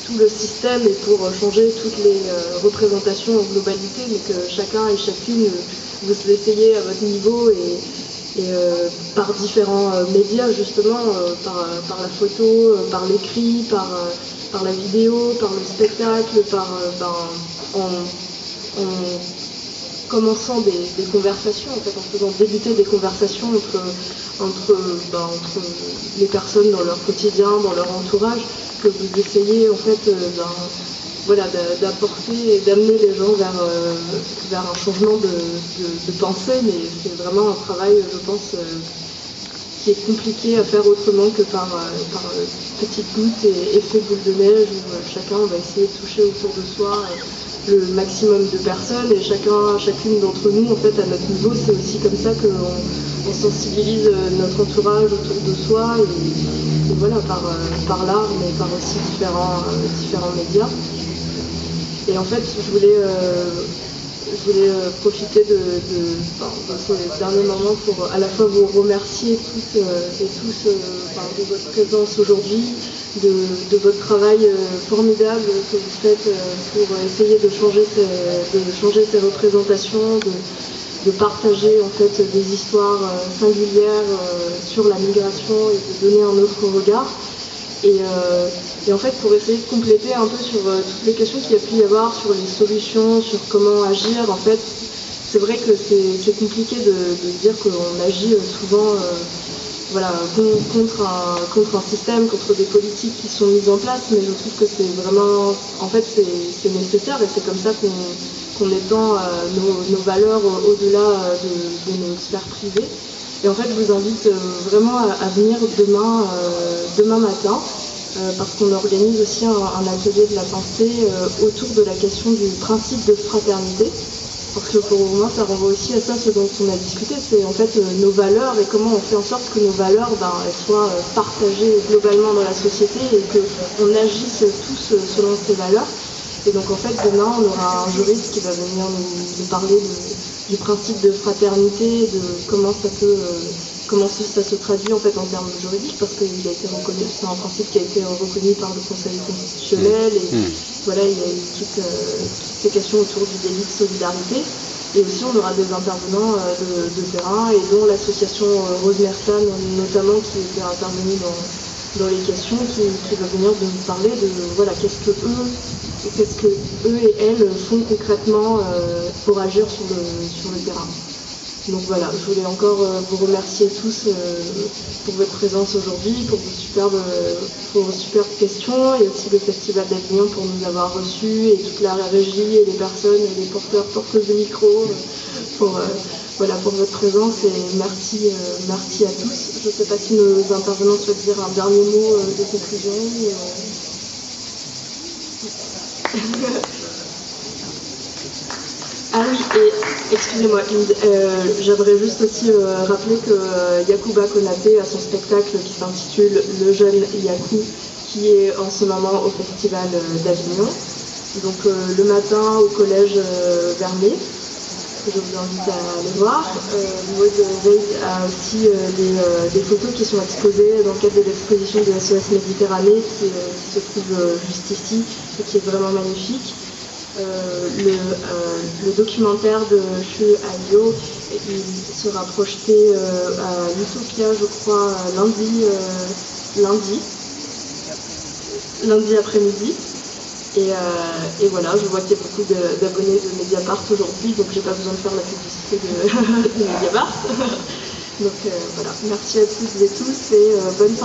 tout le système et pour changer toutes les représentations en globalité, mais que chacun et chacune vous essayez à votre niveau et par différents médias justement, par la photo, par l'écrit, par la vidéo, par le spectacle, en commençant des conversations, en fait, en faisant débuter des conversations entre les personnes dans leur quotidien, dans leur entourage, que vous essayez en fait d'apporter et d'amener les gens vers un changement de pensée, mais c'est vraiment un travail, je pense, qui est compliqué à faire autrement que par petites gouttes et effet boule de neige où chacun va essayer de toucher autour de soi le maximum de personnes et chacune d'entre nous, en fait, à notre niveau, c'est aussi comme ça qu'on sensibilise notre entourage autour de soi et voilà, par l'art, mais par aussi différents médias. Et en fait, je voulais profiter de ces derniers moments pour à la fois vous remercier toutes et tous de votre présence aujourd'hui, de votre travail formidable que vous faites pour essayer de changer ces représentations, de partager en fait des histoires singulières sur la migration et de donner un autre regard. Et en fait, pour essayer de compléter un peu sur toutes les questions qu'il y a pu y avoir, sur les solutions, sur comment agir, en fait, c'est vrai que c'est compliqué de dire qu'on agit souvent contre un système, contre des politiques qui sont mises en place, mais je trouve que c'est vraiment, en fait, c'est nécessaire et c'est comme ça qu'on étend nos valeurs au-delà de nos sphères privées. Et en fait, je vous invite vraiment à venir demain matin, parce qu'on organise aussi un atelier de la pensée autour de la question du principe de fraternité. Parce que pour moi, ça renvoie aussi à ça, ce dont on a discuté, c'est en fait nos valeurs et comment on fait en sorte que nos valeurs elles soient partagées globalement dans la société et qu'on agisse tous selon ces valeurs. Et donc en fait, demain, on aura un juriste qui va venir nous parler du principe de fraternité, de comment ça se traduit en fait en termes juridiques, parce qu'il a été reconnu, c'est un principe qui a été reconnu par le Conseil constitutionnel, et voilà, il y a eu toutes ces questions autour du délit de solidarité. Et aussi, on aura des intervenants de terrain, et dont l'association Rose Merstan, notamment, qui était intervenue dans les questions, qui va venir de nous parler de voilà, qu'est-ce que eux et elles font concrètement pour agir sur le terrain. Donc voilà, je voulais encore vous remercier tous pour votre présence aujourd'hui, pour vos superbes questions, et aussi le Festival d'Avignon pour nous avoir reçus, et toute la régie, et les personnes, et les porteuses de micro, pour votre présence, et merci à tous. Je ne sais pas si nos intervenants souhaitent dire un dernier mot de conclusion. Ah oui, et excusez-moi, j'aimerais juste aussi rappeler que Yacouba Konaté a son spectacle qui s'intitule Le Jeune Yakou, qui est en ce moment au Festival d'Avignon. Donc le matin au collège Vernet, je vous invite à aller voir. Maud Veil a aussi des photos qui sont exposées dans le cadre de l'exposition de SOS Méditerranée qui se trouve juste ici et qui est vraiment magnifique. Le documentaire de Chu Ayo, il sera projeté à l'Utopia, je crois, lundi après-midi. Et voilà, je vois qu'il y a beaucoup d'abonnés de Mediapart aujourd'hui, donc j'ai pas besoin de faire la publicité de Mediapart. Donc voilà, merci à toutes et tous et bonne soirée.